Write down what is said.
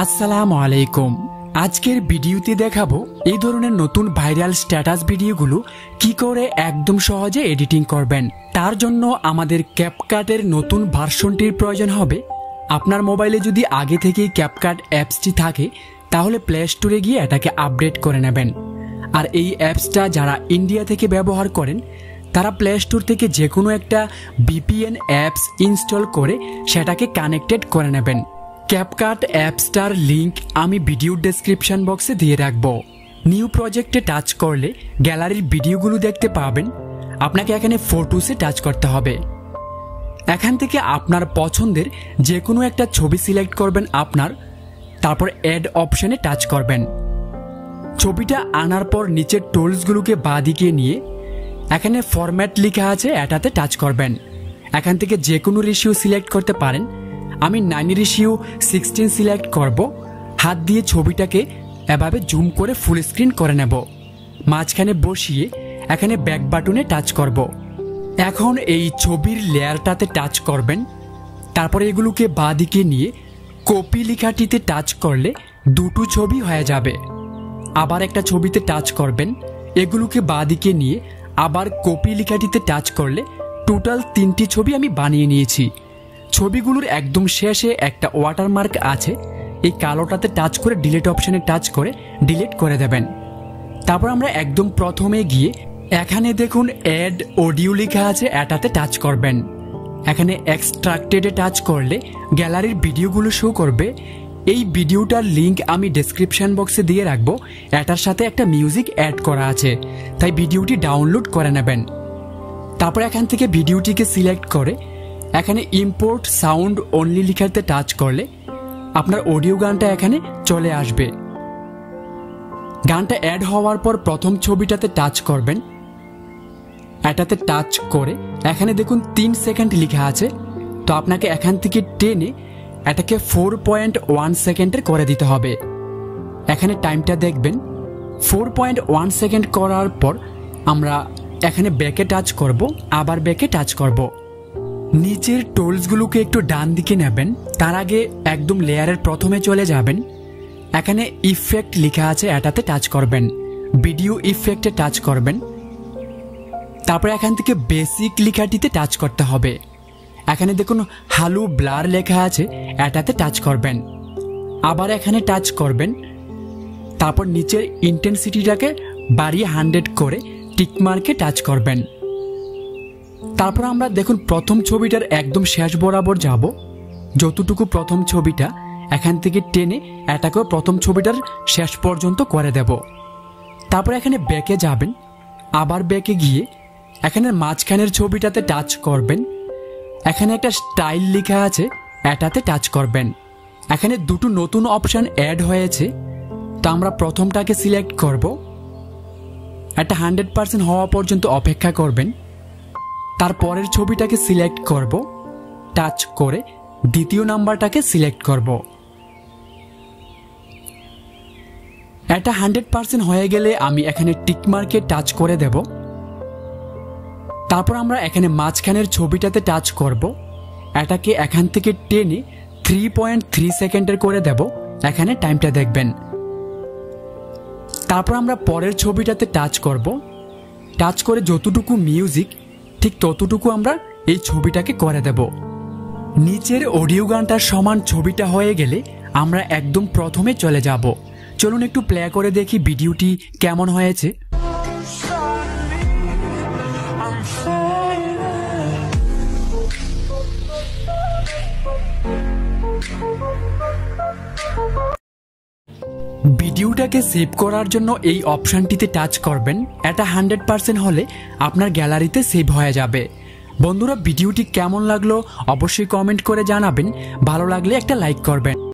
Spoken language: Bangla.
আসসালামু আলাইকুম। আজকের ভিডিওতে দেখাবো এই ধরনের নতুন ভাইরাল স্ট্যাটাস ভিডিওগুলো কি করে একদম সহজে এডিটিং করবেন। তার জন্য আমাদের ক্যাপকাটের নতুন ভার্সনটির প্রয়োজন হবে। আপনার মোবাইলে যদি আগে থেকেই ক্যাপকাট অ্যাপসটি থাকে তাহলে প্লে স্টোরে গিয়ে এটাকে আপডেট করে নেবেন। আর এই অ্যাপসটা যারা ইন্ডিয়া থেকে ব্যবহার করেন তারা প্লে স্টোর থেকে যে কোনো একটা ভিপিএন অ্যাপস ইনস্টল করে সেটাকে কানেক্টেড করে নেবেন। ক্যাপকাট অ্যাপসটার লিংক আমি ভিডিও ডেসক্রিপশন বক্সে দিয়ে রাখব। নিউ প্রজেক্টে টাচ করলে গ্যালারির ভিডিওগুলো দেখতে পাবেন। আপনাকে এখানে ফটোসে টাচ করতে হবে। এখান থেকে আপনার পছন্দের যে কোনো একটা ছবি সিলেক্ট করবেন তারপর অ্যাড অপশনে টাচ করবেন। ছবিটা আনার পর নিচের টুলসগুলোকে বাঁদিকে নিয়ে এখানে ফরম্যাট লেখা আছে এটাতে টাচ করবেন। এখান থেকে যে কোনো রেশিও সিলেক্ট করতে পারেন। আমি 9:16 সিলেক্ট করব। হাত দিয়ে ছবিটাকে এভাবে জুম করে ফুল স্ক্রিন করে নেব। মাঝখানে বসিয়ে এখানে ব্যাক বাটনে টাচ করব। এখন এই ছবির লেয়ারটাতে টাচ করবেন। তারপরে এগুলোকে বাঁদিকে নিয়ে কপি লেখাটিতে টাচ করলে দুটো ছবি হয়ে যাবে। আবার একটা ছবিতে টাচ করবেন। এগুলোকে বাঁদিকে নিয়ে আবার কপি লেখাটিতে টাচ করলে টোটাল 3টি ছবি আমি বানিয়ে নিয়েছি। ছবিগুলোর একদম শেষে একটা ওয়াটারমার্ক আছে, এই কালোটাতে টাচ করে ডিলিট অপশনে টাচ করে ডিলিট করে দেবেন। তারপর আমরা একদম প্রথমে গিয়ে এখানে দেখুন অ্যাড অডিও লেখা আছে এটাতে টাচ করবেন। এখানে এক্সট্রাক্টেডে টাচ করলে গ্যালারির ভিডিওগুলো শো করবে। এই ভিডিওটার লিংক আমি ডেসক্রিপশন বক্সে দিয়ে রাখবো। এটার সাথে একটা মিউজিক অ্যাড করা আছে, তাই ভিডিওটি ডাউনলোড করে নেবেন। তারপর এখান থেকে ভিডিওটিকে সিলেক্ট করে এখানে ইম্পোর্ট সাউন্ড অনলি লেখাতে টাচ করলে আপনার অডিও গানটা এখানে চলে আসবে। গানটা অ্যাড হওয়ার পর প্রথম ছবিটাতে টাচ করবেন। এটাতে টাচ করে এখানে দেখুন 3 সেকেন্ড লেখা আছে, তো আপনাকে এখান থেকে টেনে এটাকে 4.1 সেকেন্ডের করে দিতে হবে। এখানে টাইমটা দেখবেন। 4.1 সেকেন্ড করার পর আমরা এখানে ব্যাকে টাচ করব, আবার ব্যাকে টাচ করব। নিচের টুলসগুলোকে একটু ডান দিকে নেবেন। তার আগে একদম লেয়ারের প্রথমে চলে যাবেন। এখানে ইফেক্ট লেখা আছে এটাতে টাচ করবেন। ভিডিও ইফেক্টে টাচ করবেন। তারপর এখান থেকে বেসিক লেখাটিতে টাচ করতে হবে। এখানে দেখুন হালু ব্লার লেখা আছে এটাতে টাচ করবেন। আবার এখানে টাচ করবেন। তারপর নিচের ইন্টেন্সিটিটাকে বাড়িয়ে 100 করে টিকমার্কে টাচ করবেন। তারপর আমরা দেখুন প্রথম ছবিটার একদম শেষ বরাবর যাব। যতটুকু প্রথম ছবিটা এখান থেকে টেনে এটাকেও প্রথম ছবিটার শেষ পর্যন্ত করে দেব। তারপর এখানে ব্যাকে যাবেন। আবার ব্যাকে গিয়ে এখানে মাঝখানের ছবিটাতে টাচ করবেন। এখানে একটা স্টাইল লেখা আছে এটাতে টাচ করবেন। এখানে দুটো নতুন অপশন অ্যাড হয়েছে, তো আমরা প্রথমটাকে সিলেক্ট করব। এটা 100% হওয়া পর্যন্ত অপেক্ষা করবেন। তারপরের ছবিটাকে সিলেক্ট করব, টাচ করে দ্বিতীয় নাম্বারটাকে সিলেক্ট করব। এটা 100% হয়ে গেলে আমি এখানে টিকমার্কে টাচ করে দেব। তারপর আমরা এখানে মাঝখানের ছবিটাতে টাচ করব। এটাকে এখান থেকে টেনে 3.3 সেকেন্ডের করে দেব। এখানে টাইমটা দেখবেন। তারপর আমরা পরের ছবিটাতে টাচ করব। টাচ করে যতটুকু মিউজিক ঠিক ততটুকু আমরা এই ছবিটাকে করে দেব। নিচের অডিও গানটার সমান ছবিটা হয়ে গেলে আমরা একদম প্রথমে চলে যাব। চলুন একটু প্লে করে দেখি ভিডিওটি কেমন হয়েছে। ভিডিওটাকে সেভ করার জন্য এই অপশনটিতে টাচ করবেন। এটা 100% হলে আপনার গ্যালারিতে সেভ হয়ে যাবে। বন্ধুরা, ভিডিওটি কেমন লাগলো অবশ্যই কমেন্ট করে জানাবেন। ভালো লাগলে একটা লাইক করবেন।